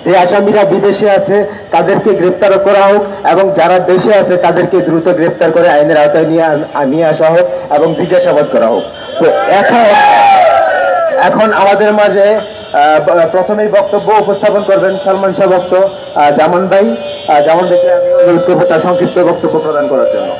যে আসামিরা বিদেশে আছে তাদেরকে গ্রেপ্তার করা হোক এবং যারা দেশে আছে তাদেরকে দ্রুত গ্রেপ্তার করে আইনের আওতায় নিয়ে আসা হোক এবং জিজ্ঞাসাবাদ করা হোক। তো এখন আমাদের মাঝে প্রথমেই বক্তব্য উপস্থাপন করবেন সালমান শাহ ভক্ত জামান ভাই। জামান ভাইকে আমি অনুরোধ করবো তার সংক্ষিপ্ত বক্তব্য প্রদান করার জন্য।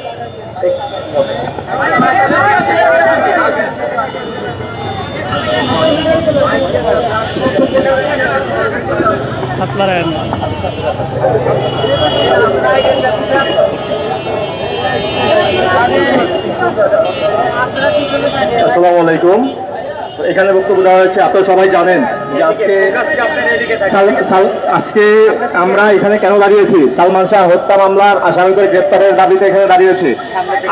আসসালামু আলাইকুম। এখানে বক্তব্য দেওয়া হয়েছে, আপনারা সবাই জানেন যে আজকে আমরা এখানে কেন দাঁড়িয়েছি, সালমান শাহ হত্যা মামলার আসামিদের গ্রেপ্তারের দাবিতে এখানে দাঁড়িয়েছি।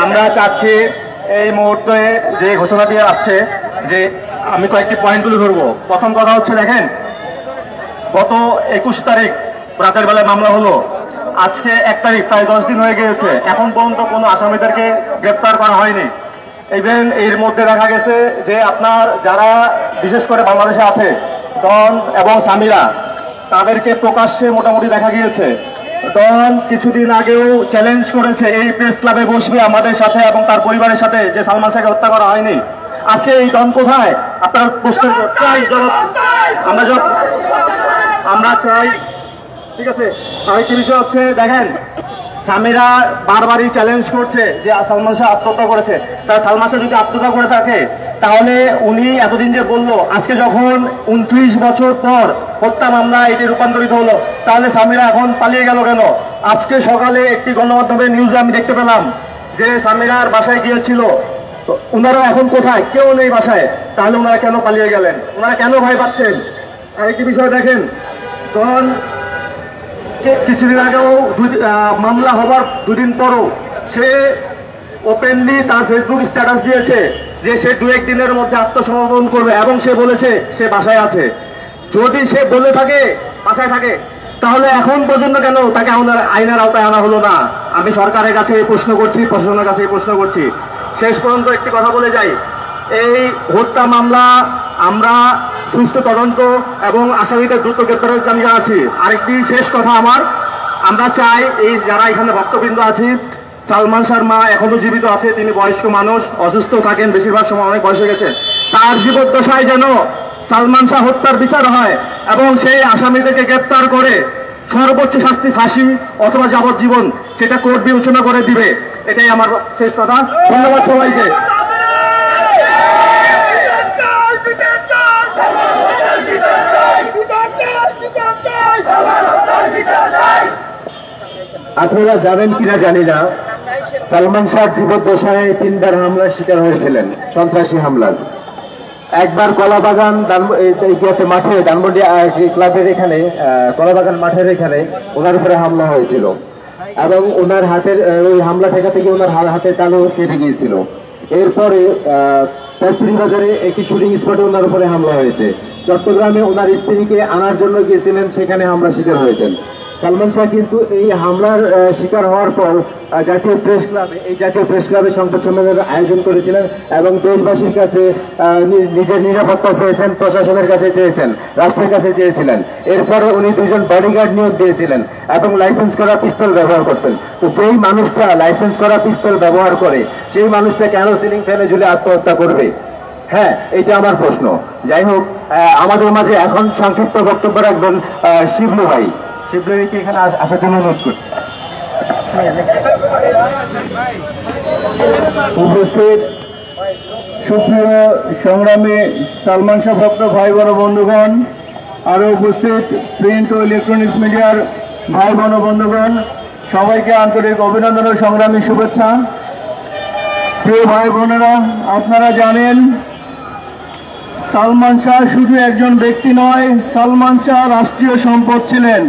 আমরা চাচ্ছি এই মুহূর্তে যে ঘোষণা দিয়ে আসছে, যে আমি কয়েকটি পয়েন্ট তুলে ধরবো। প্রথম কথা হচ্ছে, দেখেন গত 21 তারিখ রাতের বেলায় মামলা হলো, আজকে 1 তারিখ, প্রায় 10 দিন হয়ে গিয়েছে, এখন পর্যন্ত কোনো আসামিদেরকে গ্রেপ্তার করা হয়নি। ইভেন এর মধ্যে দেখা গেছে যে আপনার যারা বিশেষ করে বাংলাদেশে আছে ডন এবং সামিরা, তাদেরকে প্রকাশ্যে মোটামুটি দেখা গিয়েছে। ডন কিছুদিন আগেও চ্যালেঞ্জ করেছে এই প্রেস ক্লাবে বসবে আমাদের সাথে এবং তার পরিবারের সাথে, যে সালমান শাহকে হত্যা করা হয়নি। আজকে এই ডন কোথায়? আপনার প্রশ্নের আমরা চাই। ঠিক আছে, আরেকটি বিষয় হচ্ছে, দেখেন সামিরা বারবারই চ্যালেঞ্জ করছে যে সালমান শাহ আত্মহত্যা করেছে। তা সালমান শাহ যদি আত্মহত্যা করে থাকে, তাহলে উনি এতদিন যে বললো, আজকে যখন 29 বছর পর হত্যা মামলা এটি রূপান্তরিত হলো, তাহলে সামিরা এখন পালিয়ে গেল কেন? আজকে সকালে একটি গণমাধ্যমের নিউজে আমি দেখতে পেলাম যে সামিরার বাসায় গিয়েছিল, ওনারা এখন কোথায়? কেউ নেই বাসায়। তাহলে ওনারা কেন পালিয়ে গেলেন? ওনারা কেন ভয় পাচ্ছেন? আরেকটি বিষয় দেখেন, তখন কিছুদিন আগেও মামলা হবার 2 দিন পরও সে ওপেনলি তার ফেসবুক স্ট্যাটাস দিয়েছে যে সে 2-1 দিনের মধ্যে আত্মসমর্পণ করবে, এবং সে বলেছে সে বাসায় আছে। যদি সে বলে থাকে বাসায় থাকে, তাহলে এখন পর্যন্ত কেন তাকে আইনের আওতায় আনা হলো না? আমি সরকারের কাছে এই প্রশ্ন করছি, প্রশাসনের কাছে এই প্রশ্ন করছি। শেষ পর্যন্ত একটি কথা বলে যাই, এই হত্যা মামলা আমরা সুষ্ঠু তদন্ত এবং আসামিদের দ্রুত গ্রেপ্তারের দাবি জানাচ্ছি। আরেকটি শেষ কথা আমার, আমরা চাই এই যারা এখানে ভক্তবৃন্দ আছি, সালমান শাহর মা এখনো জীবিত আছে, তিনি বয়স্ক মানুষ, অসুস্থ থাকেন, বেশিরভাগ সময় অনেক বয়স হয়ে গেছে। তার জীবদ্দশায় যেন সালমান শাহ হত্যার বিচার হয় এবং সেই আসামিদেরকে গ্রেপ্তার করে সর্বোচ্চ শাস্তি ফাঁসি অথবা যাবজ্জীবন সেটা কোর্ট বিবেচনা করে দিবে। এটাই আমার শেষ কথা। ধন্যবাদ সবাইকে। আপনারা জানেন কিনা জানি না, সালমান শাহ জীবদ্দশায় 3বার হামলার শিকার হয়েছিলেন, সন্ত্রাসী হামলার। একবার কলাবাগান মাঠে, ধানমন্ডি ক্লাবের এখানে, কলাবাগান মাঠের এখানে ওনার উপরে হামলা হয়েছিল এবং ওনার হাতের ওই হামলা ঠেকাতে গিয়ে ওনার হাতের তালু কেটে গিয়েছিল। এরপরে বাজারে একটি শুটিং স্পটে ওনার উপরে হামলা হয়েছে। চট্টগ্রামে ওনার স্ত্রীকে আনার জন্য গিয়েছিলেন, সেখানে হামলা শিকার হয়েছেন। সালমান শাহ কিন্তু এই হামলার শিকার হওয়ার পর জাতীয় প্রেস ক্লাবে সংবাদ সম্মেলনের আয়োজন করেছিলেন এবং দেশবাসীর কাছে নিজের নিরাপত্তা চেয়েছেন, প্রশাসনের কাছে চেয়েছেন, রাষ্ট্রের কাছে চেয়েছিলেন। এরপরে উনি 2জন বডিগার্ড নিয়োগ দিয়েছিলেন এবং লাইসেন্স করা পিস্তল ব্যবহার করতেন। তো যেই মানুষটা লাইসেন্স করা পিস্তল ব্যবহার করে, সেই মানুষটা কেন সিলিং ফ্যানে ঝুলে আত্মহত্যা করবে? হ্যাঁ, এইটা আমার প্রশ্ন। যাই হোক, আমাদের মাঝে এখন সংক্ষিপ্ত বক্তব্য রাখবেন শিবলু ভাই। শিবলুকে এখানে আসার জন্য অনুরোধ করছি। উপস্থিত সুপ্রিয় সংগ্রামী সালমান শাহ ভক্ত ভাই বোন বন্ধুগণ, আরো উপস্থিত প্রিন্ট ও ইলেকট্রনিক্স মিডিয়ার ভাই বোন বন্ধুগণ, সবাইকে আন্তরিক অভিনন্দন ও সংগ্রামী শুভেচ্ছা। প্রিয় ভাই বোনেরা, আপনারা জানেন সালমান শাহ শুধু একজন ব্যক্তি নয়, সালমান শাহ রাষ্ট্রীয় সম্পদ ছিলেন।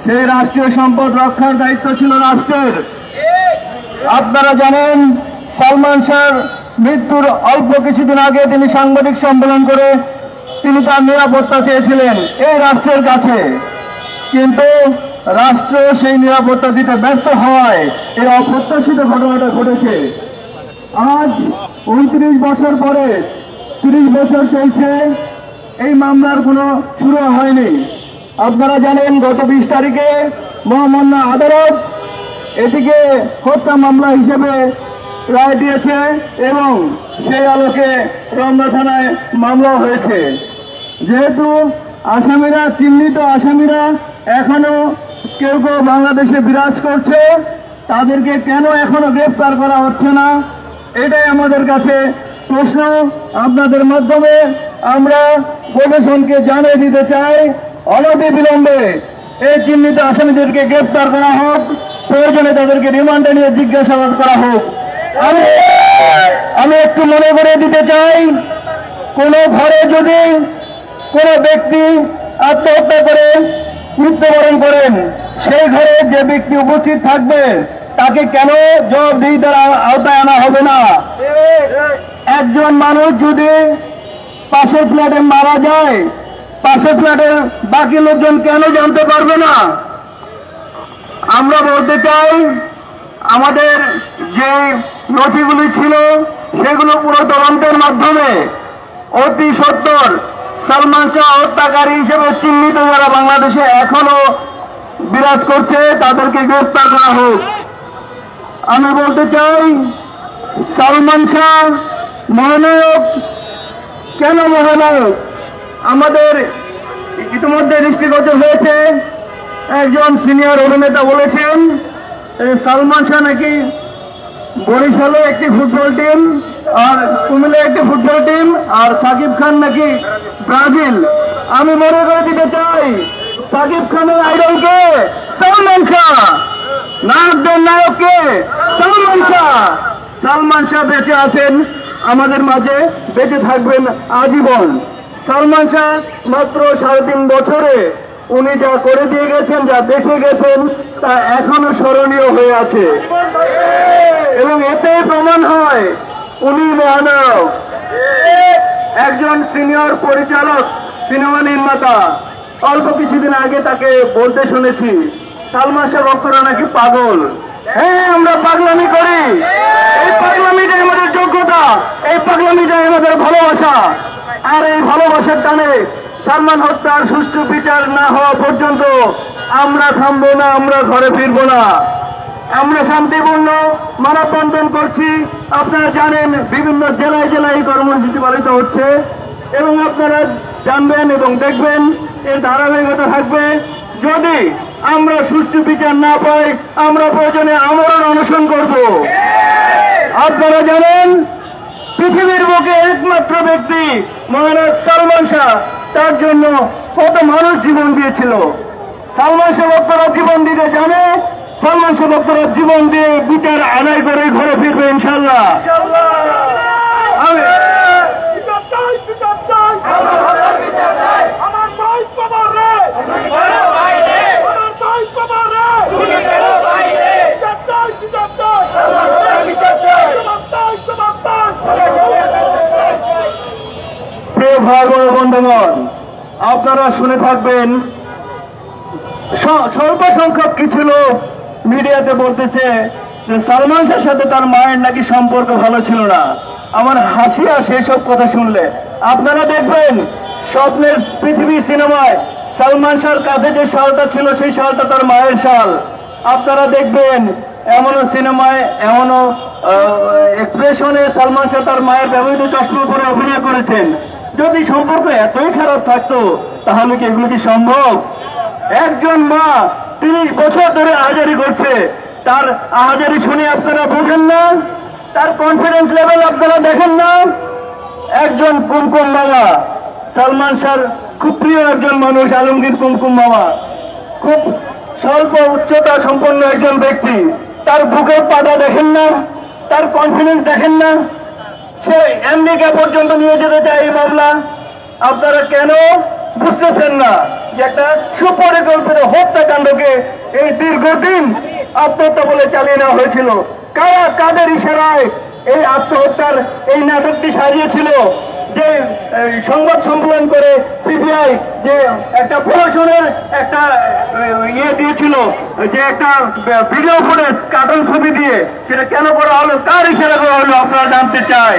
সেই রাষ্ট্রীয় সম্পদ রক্ষার দায়িত্ব ছিল রাষ্ট্রের। আপনারা জানেন সালমান শাহর মৃত্যুর অল্প কিছুদিন আগে তিনি সাংবাদিক সম্মেলন করে তিনি তার নিরাপত্তা চেয়েছিলেন এই রাষ্ট্রের কাছে, কিন্তু রাষ্ট্র সেই নিরাপত্তা দিতে ব্যর্থ হওয়ায় এই অপ্রত্যাশিত ঘটনাটা ঘটেছে। আজ 29 বছর পরে 30 বছর চলছে, এই মামলার কোনো শুরু হয়নি। আপনারা জানেন গত 20 তারিখে মহামান্য আদালত এটিকে হত্যা মামলা হিসেবে রায় দিয়েছে এবং সেই আলোকে রমনা থানায় মামলা হয়েছে। যেহেতু আসামিরা চিহ্নিত আসামিরা এখনো কেউ কেউ বাংলাদেশে বিরাজ করছে, তাদেরকে কেন এখনো গ্রেফতার করা হচ্ছে না, এটাই আমাদের কাছে প্রশ্ন। আপনাদের মাধ্যমে আমরা প্রশাসনকে জানিয়ে দিতে চাই, অনতি বিলম্বে এই চিহ্নিত আসামিদেরকে গ্রেফতার করা হোক, প্রয়োজনে তাদেরকে রিমান্ডে নিয়ে জিজ্ঞাসাবাদ করা হোক। আমি একটু মনে করে দিতে চাই, কোন ঘরে যদি কোন ব্যক্তি আত্মহত্যা করে মৃত্যুবরণ করেন, সেই ঘরে যে ব্যক্তি উপস্থিত থাকবে তাকে কেন জবাবদিহিতার আওতায় আনা হবে না? একজন মানুষ যদি পাশের ফ্ল্যাটে মারা যায়, পাশের ফ্ল্যাটের বাকি লোকজন কেন জানতে পারবে না? আমরা বলতে চাই, আমাদের যে নথিগুলি ছিল সেগুলো পুরো তদন্তের মাধ্যমে অতি সত্বর সালমান শাহ হত্যাকারী হিসেবে চিহ্নিত যারা বাংলাদেশে এখনো বিরাজ করছে তাদেরকে গ্রেফতার করা হোক। আমি বলতে চাই, সালমান শাহ মহানায়ক কেন মহানায়ক? আমাদের ইতিমধ্যে দৃষ্টিগোচর হয়েছে, একজন সিনিয়র অভিনেতা বলেছেন সালমান শাহ নাকি বরিশালে একটি ফুটবল টিম আর কুমিল্লা একটি ফুটবল টিম, আর সাকিব খান নাকি ব্রাজিল। আমি মনে করে দিতে চাই, সাকিব খানের আইডলকে সালমান শাহ, নায়কদের নায়ককে সালমান শাহ। সালমান শাহ বেঁচে আছেন আমাদের মাঝে, বেঁচে থাকবেন আজীবন। সালমান শাহ মাত্র 3.5 বছরে উনি যা করে দিয়ে গেছেন, যা দেখে গেছেন, তা এখনো স্মরণীয় হয়ে আছে এবং এতে প্রমাণ হয় উনি মহানায়ক। একজন সিনিয়র পরিচালক, সিনেমা নির্মাতা অল্প কিছুদিন আগে তাকে বলতে শুনেছি, সালমান শাহ ভক্তরা নাকি পাগল। হ্যাঁ, আমরা পাগলামি করি, এই পাগলামিটাই আমাদের যোগ্যতা, এই পাগলামিটাই আমাদের ভালোবাসা। আর এই ভালোবাসার টানে সালমান হত্যার সুষ্ঠু বিচার না হওয়া পর্যন্ত আমরা থামবো না, আমরা ঘরে ফিরবো না। আমরা শান্তিপূর্ণ মানববন্ধন করছি। আপনারা জানেন বিভিন্ন জেলায় জেলায় এই কর্মসূচি পালিত হচ্ছে এবং আপনারা জানবেন এবং দেখবেন এর ধারাবাহিকতা থাকবে। যদি আমরা সুষ্ঠু বিচার না পাই, আমরা প্রয়োজনে আমরণ অনশন করব। আপনারা জানেন পৃথিবীর বুকে একমাত্র ব্যক্তি মহানায়ক সালমান শাহ, তার জন্য কত মানুষ জীবন দিয়েছিল। সালমান শাহ ভক্তরা জীবন দিতে জানে, সালমান শাহ ভক্তরা জীবন দিয়ে বিচার আদায় করে ঘরে ফিরবে ইনশাল্লাহ। প্রিয় ভাই ও বন্ধুগণ, আপনারা শুনে থাকবেন, স্বল্প সংখ্যক কিছু লোক মিডিয়াতে বলতেছে যে সালমান শাহের সাথে তার মায়ের নাকি সম্পর্ক ভালো ছিল না। আমার হাসি আসে এসব কথা শুনলে। আপনারা দেখবেন স্বপ্নের পৃথিবী সিনেমায় সালমান শাহর কাছে যে শালটা ছিল সেই শালটা তার মায়ের শাল। আপনারা দেখবেন এমনও সিনেমায়, এমনও এক্সপ্রেশনে সালমান শাহ তার মায়ের ব্যবহৃত চশমা পরে অভিনয় করেছেন। যদি সম্পর্ক এতই খারাপ থাকতো তাহলে কি এগুলো কি সম্ভব? একজন মা 30 বছর ধরে আহাজারি করছে, তার আহাজারি শুনে আপনারা বোঝেন না? তার কনফিডেন্স লেভেল আপনারা দেখেন না? একজন কুমকুম মামা, সালমান শাহর খুব প্রিয় একজন মানুষ, আলমগীর কুমকুম মামা, খুব স্বল্প উচ্চতা সম্পন্ন একজন ব্যক্তি, তার বুকের পাটা দেখেন না? তার কনফিডেন্স দেখেন না? সে আমেরিকা পর্যন্ত নিয়ে যেতে চায় এই মামলা। আপনারা কেন বুঝতেছেন না যে একটা সুপরিকল্পিত হত্যাকাণ্ডকে এই দীর্ঘদিন আত্মহত্যা বলে চালিয়ে নেওয়া হয়েছিল? কারা কাদের ইশারায় এই আত্মহত্যার এই নাটকটি সাজিয়েছিল? যে সংবাদ সম্মেলন করে সিবিআই যে একটা প্রশাসনের একটা ইয়ে দিয়েছিল, যে একটা ভিডিও ফুটেজ কার্টুন ছবি দিয়ে, সেটা কেন করা হলো, কার ইশারা করা হলো, আপনারা জানতে চাই।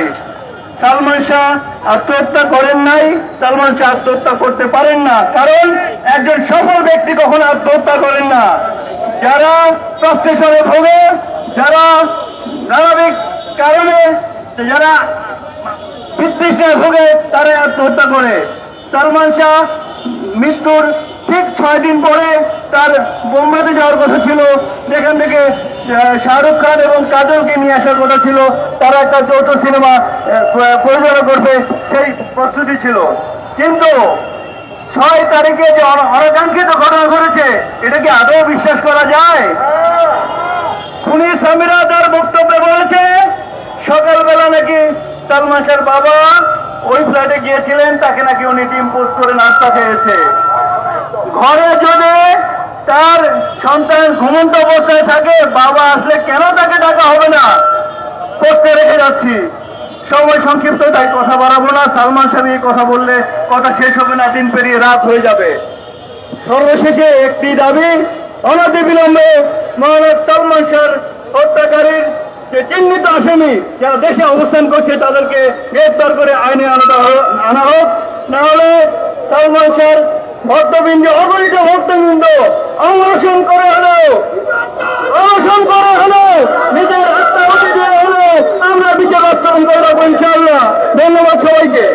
সালমান শাহ আত্মহত্যা করেন নাই, সালমান শাহ আত্মহত্যা করতে পারেন না, কারণ একজন সফল ব্যক্তি কখনো আত্মহত্যা করেন না। যারা ফ্রাস্ট্রেশনে ভোগে, যারা নানাবিক কারণে, যারা বিতৃষ্ণায় ভোগে, তারা আত্মহত্যা করে। সালমান শাহ মৃত্যুর ঠিক 6 দিন পরে তার বোম্বেতে যাওয়ার কথা ছিল, যেখান থেকে শাহরুখ খান এবং কাজলকে নিয়ে আসার কথা ছিল, তারা একটা যৌথ সিনেমা পরিচালনা করবে, সেই প্রস্তুতি ছিল। কিন্তু 6 তারিখে যে অনাকাঙ্ক্ষিত ঘটনা ঘটেছে, এটা কি আদৌ বিশ্বাস করা যায়? খুনি সামিরা তার বক্তব্যে বলেছে সকালবেলা নাকি সালমান শাহর বাবা ওই ফ্ল্যাটে গিয়েছিলেন, তাকে নাকি উনি ডিম পোস্ট করে নাস্তা খেয়েছে। ঘরে যদি তার সন্তান ঘুমন্ত অবস্থায় থাকে, বাবা আসলে কেন তাকে ডাকা হবে না? পোস্টে রেখে যাচ্ছি। সময় সংক্ষিপ্ত, তাই কথা বাড়াবো না। সালমান শাহ এই কথা বললে কথা শেষ হবে না, দিন পেরিয়ে রাত হয়ে যাবে। সর্বশেষে একটি দাবি, অনতিবিলম্বে মহারাজ সালমান শাহর হত্যাকারীর যে চিহ্নিত আসামি যারা দেশে অবস্থান করছে তাদেরকে গ্রেফতার করে আইনে আনা হোক। না হলে সালমান শাহর ভক্তবৃন্দ, অগণিত ভক্তবৃন্দ অনশন করে হলেও নিজের আত্মাহুতি দিয়ে হলেও আমরা বিচার আচরণ করে রাখবো ইনশাআল্লাহ। ধন্যবাদ সবাইকে।